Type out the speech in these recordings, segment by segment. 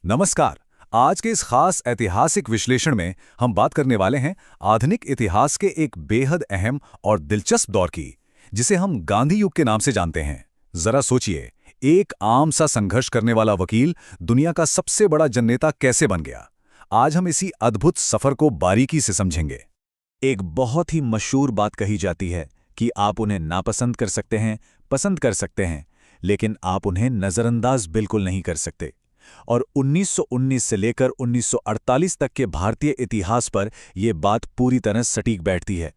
नमस्कार। आज के इस खास ऐतिहासिक विश्लेषण में हम बात करने वाले हैं आधुनिक इतिहास के एक बेहद अहम और दिलचस्प दौर की, जिसे हम गांधी युग के नाम से जानते हैं। जरा सोचिए, एक आम सा संघर्ष करने वाला वकील दुनिया का सबसे बड़ा जननेता कैसे बन गया। आज हम इसी अद्भुत सफर को बारीकी से समझेंगे। एक बहुत ही मशहूर बात कही जाती है कि आप उन्हें नापसंद कर सकते हैं, पसंद कर सकते हैं, लेकिन आप उन्हें नजरअंदाज बिल्कुल नहीं कर सकते। और 1919 से लेकर 1948 तक के भारतीय इतिहास पर यह बात पूरी तरह सटीक बैठती है।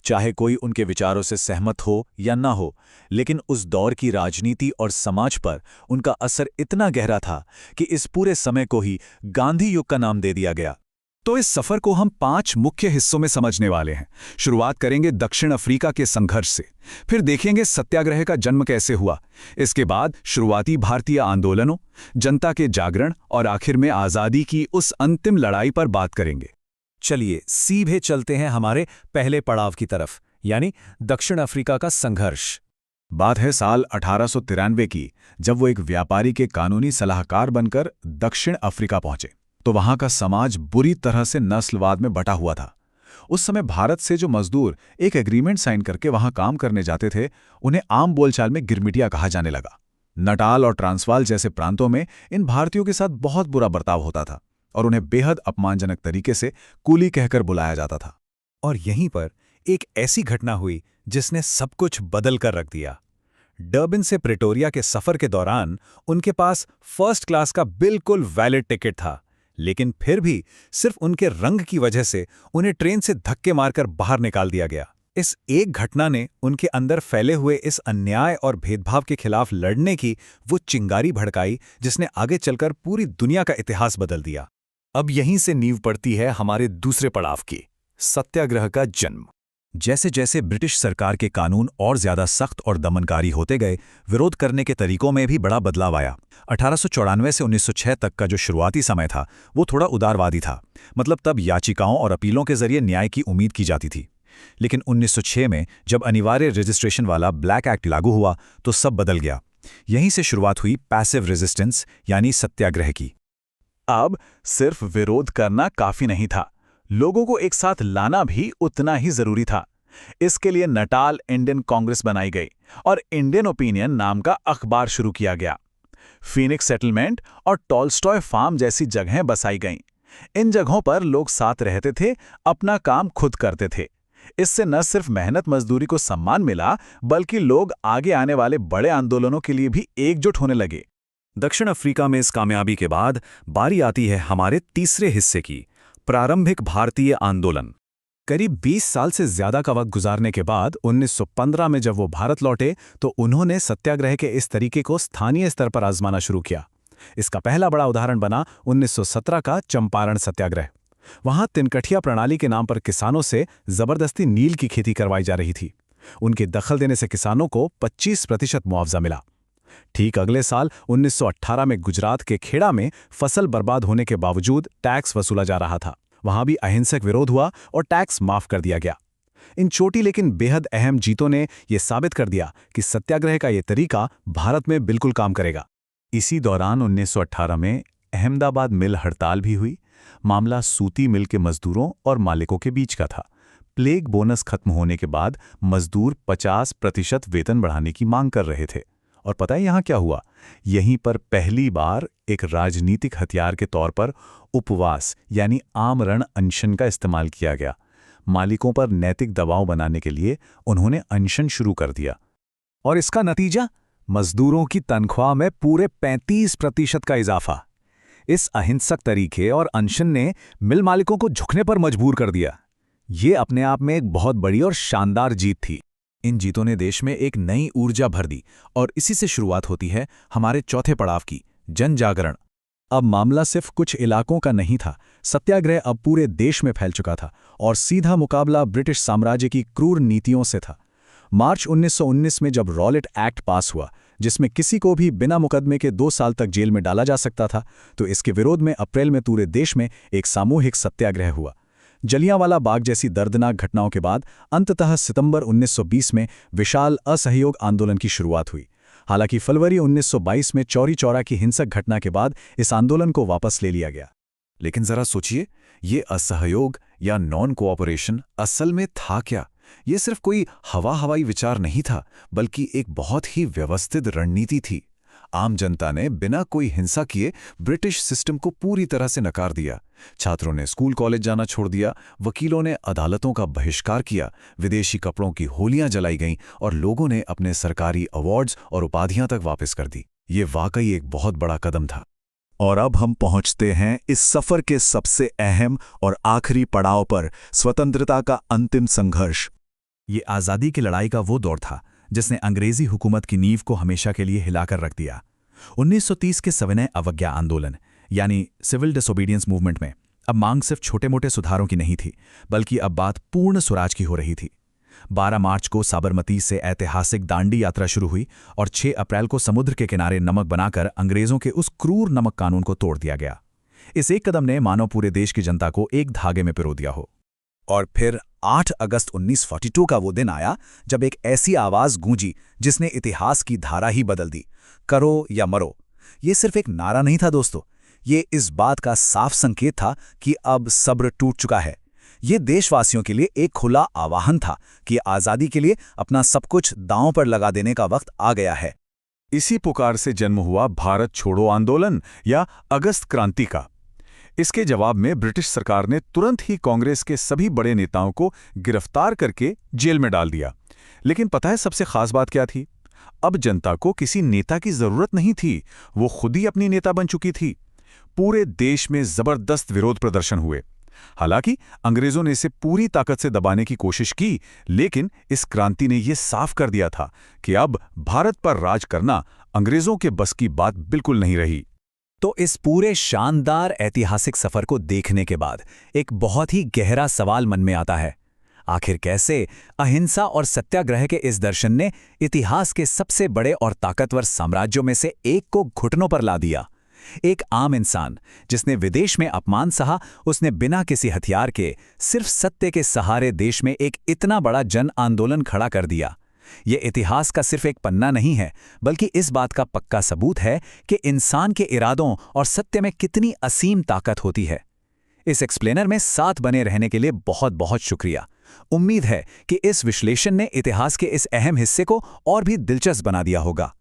चाहे कोई उनके विचारों से सहमत हो या ना हो, लेकिन उस दौर की राजनीति और समाज पर उनका असर इतना गहरा था कि इस पूरे समय को ही गांधी युग का नाम दे दिया गया। तो इस सफर को हम 5 मुख्य हिस्सों में समझने वाले हैं। शुरुआत करेंगे दक्षिण अफ्रीका के संघर्ष से, फिर देखेंगे सत्याग्रह का जन्म कैसे हुआ, इसके बाद शुरुआती भारतीय आंदोलनों, जनता के जागरण और आखिर में आज़ादी की उस अंतिम लड़ाई पर बात करेंगे। चलिए सीधे चलते हैं हमारे पहले पड़ाव की तरफ, यानी दक्षिण अफ्रीका का संघर्ष। बात है साल 1893 की, जब वो एक व्यापारी के कानूनी सलाहकार बनकर दक्षिण अफ्रीका पहुंचे। तो वहां का समाज बुरी तरह से नस्लवाद में बटा हुआ था। उस समय भारत से जो मजदूर एक एग्रीमेंट साइन करके वहां काम करने जाते थे, उन्हें आम बोलचाल में गिरमिटिया कहा जाने लगा। नटाल और ट्रांसवाल जैसे प्रांतों में इन भारतीयों के साथ बहुत बुरा बर्ताव होता था और उन्हें बेहद अपमानजनक तरीके से कूली कहकर बुलाया जाता था। और यहीं पर एक ऐसी घटना हुई जिसने सब कुछ बदल कर रख दिया। डर्बन से प्रिटोरिया के सफर के दौरान उनके पास फर्स्ट क्लास का बिल्कुल वैलिड टिकट था, लेकिन फिर भी सिर्फ उनके रंग की वजह से उन्हें ट्रेन से धक्के मारकर बाहर निकाल दिया गया। इस एक घटना ने उनके अंदर फैले हुए इस अन्याय और भेदभाव के खिलाफ लड़ने की वो चिंगारी भड़काई जिसने आगे चलकर पूरी दुनिया का इतिहास बदल दिया। अब यहीं से नींव पड़ती है हमारे दूसरे पड़ाव की, सत्याग्रह का जन्म। जैसे जैसे ब्रिटिश सरकार के कानून और ज्यादा सख्त और दमनकारी होते गए, विरोध करने के तरीकों में भी बड़ा बदलाव आया। 1894 से 1906 तक का जो शुरुआती समय था, वो थोड़ा उदारवादी था। मतलब तब याचिकाओं और अपीलों के जरिए न्याय की उम्मीद की जाती थी। लेकिन 1906 में जब अनिवार्य रजिस्ट्रेशन वाला ब्लैक एक्ट लागू हुआ, तो सब बदल गया। यहीं से शुरुआत हुई पैसिव रेजिस्टेंस, यानी सत्याग्रह की। अब सिर्फ विरोध करना काफी नहीं था, लोगों को एक साथ लाना भी उतना ही जरूरी था। इसके लिए नटाल इंडियन कांग्रेस बनाई गई और इंडियन ओपिनियन नाम का अखबार शुरू किया गया। फीनिक्स सेटलमेंट और टॉलस्टॉय फार्म जैसी जगहें बसाई गईं। इन जगहों पर लोग साथ रहते थे, अपना काम खुद करते थे। इससे न सिर्फ मेहनत मजदूरी को सम्मान मिला, बल्कि लोग आगे आने वाले बड़े आंदोलनों के लिए भी एकजुट होने लगे। दक्षिण अफ्रीका में इस कामयाबी के बाद बारी आती है हमारे तीसरे हिस्से की, प्रारंभिक भारतीय आंदोलन। करीब 20 साल से ज्यादा का वक्त गुजारने के बाद 1915 में जब वो भारत लौटे, तो उन्होंने सत्याग्रह के इस तरीके को स्थानीय स्तर पर आजमाना शुरू किया। इसका पहला बड़ा उदाहरण बना 1917 का चंपारण सत्याग्रह। वहां तिनकठिया प्रणाली के नाम पर किसानों से जबरदस्ती नील की खेती करवाई जा रही थी। उनके दखल देने से किसानों को 25% मुआवजा मिला। ठीक अगले साल 1918 में गुजरात के खेड़ा में फसल बर्बाद होने के बावजूद टैक्स वसूला जा रहा था। वहां भी अहिंसक विरोध हुआ और टैक्स माफ कर दिया गया। इन छोटी लेकिन बेहद अहम जीतों ने यह साबित कर दिया कि सत्याग्रह का यह तरीका भारत में बिल्कुल काम करेगा। इसी दौरान 1918 में अहमदाबाद मिल हड़ताल भी हुई। मामला सूती मिल के मजदूरों और मालिकों के बीच का था। प्लेग बोनस खत्म होने के बाद मजदूर 50% वेतन बढ़ाने की मांग कर रहे थे। और पता है यहां क्या हुआ? यहीं पर पहली बार एक राजनीतिक हथियार के तौर पर उपवास यानी आमरण अनशन का इस्तेमाल किया गया। मालिकों पर नैतिक दबाव बनाने के लिए उन्होंने अनशन शुरू कर दिया। और इसका नतीजा? मजदूरों की तनख्वाह में पूरे 35% का इजाफा। इस अहिंसक तरीके और अनशन ने मिल मालिकों को झुकने पर मजबूर कर दिया। ये अपने आप में एक बहुत बड़ी और शानदार जीत थी। इन जीतों ने देश में एक नई ऊर्जा भर दी और इसी से शुरुआत होती है हमारे चौथे पड़ाव की, जन जागरण। अब मामला सिर्फ कुछ इलाकों का नहीं था। सत्याग्रह अब पूरे देश में फैल चुका था और सीधा मुकाबला ब्रिटिश साम्राज्य की क्रूर नीतियों से था। मार्च 1919 में जब रॉलेट एक्ट पास हुआ, जिसमें किसी को भी बिना मुकदमे के 2 साल तक जेल में डाला जा सकता था, तो इसके विरोध में अप्रैल में पूरे देश में एक सामूहिक सत्याग्रह हुआ। जलियांवाला बाग जैसी दर्दनाक घटनाओं के बाद अंततः सितंबर 1920 में विशाल असहयोग आंदोलन की शुरुआत हुई। हालांकि फरवरी 1922 में चौरी चौरा की हिंसक घटना के बाद इस आंदोलन को वापस ले लिया गया। लेकिन जरा सोचिए, ये असहयोग या नॉन कोऑपरेशन असल में था क्या? ये सिर्फ कोई हवाई विचार नहीं था, बल्कि एक बहुत ही व्यवस्थित रणनीति थी। आम जनता ने बिना कोई हिंसा किए ब्रिटिश सिस्टम को पूरी तरह से नकार दिया। छात्रों ने स्कूल कॉलेज जाना छोड़ दिया, वकीलों ने अदालतों का बहिष्कार किया, विदेशी कपड़ों की होलियां जलाई गईं और लोगों ने अपने सरकारी अवार्ड्स और उपाधियां तक वापस कर दी। ये वाकई एक बहुत बड़ा कदम था। और अब हम पहुंचते हैं इस सफर के सबसे अहम और आखिरी पड़ाव पर, स्वतंत्रता का अंतिम संघर्ष। ये आज़ादी की लड़ाई का वो दौर था जिसने अंग्रेजी हुकूमत की नींव को हमेशा के लिए हिलाकर रख दिया। 1930 के सविनय अवज्ञा आंदोलन यानी सिविल डिसोबीडियंस मूवमेंट में अब मांग सिर्फ छोटे मोटे सुधारों की नहीं थी, बल्कि अब बात पूर्ण स्वराज की हो रही थी। 12 मार्च को साबरमती से ऐतिहासिक दांडी यात्रा शुरू हुई और 6 अप्रैल को समुद्र के किनारे नमक बनाकर अंग्रेजों के उस क्रूर नमक कानून को तोड़ दिया गया। इस एक कदम ने मानो पूरे देश की जनता को एक धागे में पिरो दिया हो। और फिर 8 अगस्त 1942 का वो दिन आया जब एक ऐसी आवाज गूंजी जिसने इतिहास की धारा ही बदल दी। करो या मरो, ये सिर्फ एक नारा नहीं था दोस्तों, ये इस बात का साफ संकेत था कि अब सब्र टूट चुका है। ये देशवासियों के लिए एक खुला आह्वान था कि आज़ादी के लिए अपना सब कुछ दांव पर लगा देने का वक्त आ गया है। इसी पुकार से जन्म हुआ भारत छोड़ो आंदोलन या अगस्त क्रांति का। इसके जवाब में ब्रिटिश सरकार ने तुरंत ही कांग्रेस के सभी बड़े नेताओं को गिरफ्तार करके जेल में डाल दिया। लेकिन पता है सबसे खास बात क्या थी? अब जनता को किसी नेता की जरूरत नहीं थी, वो खुद ही अपनी नेता बन चुकी थी। पूरे देश में जबरदस्त विरोध प्रदर्शन हुए। हालांकि अंग्रेजों ने इसे पूरी ताकत से दबाने की कोशिश की, लेकिन इस क्रांति ने यह साफ कर दिया था कि अब भारत पर राज करना अंग्रेजों के बस की बात बिल्कुल नहीं रही। तो इस पूरे शानदार ऐतिहासिक सफर को देखने के बाद एक बहुत ही गहरा सवाल मन में आता है, आखिर कैसे अहिंसा और सत्याग्रह के इस दर्शन ने इतिहास के सबसे बड़े और ताकतवर साम्राज्यों में से एक को घुटनों पर ला दिया। एक आम इंसान जिसने विदेश में अपमान सहा, उसने बिना किसी हथियार के सिर्फ सत्य के सहारे देश में एक इतना बड़ा जन आंदोलन खड़ा कर दिया। यह इतिहास का सिर्फ एक पन्ना नहीं है, बल्कि इस बात का पक्का सबूत है कि इंसान के इरादों और सत्य में कितनी असीम ताकत होती है। इस एक्सप्लेनर में साथ बने रहने के लिए बहुत बहुत शुक्रिया। उम्मीद है कि इस विश्लेषण ने इतिहास के इस अहम हिस्से को और भी दिलचस्प बना दिया होगा।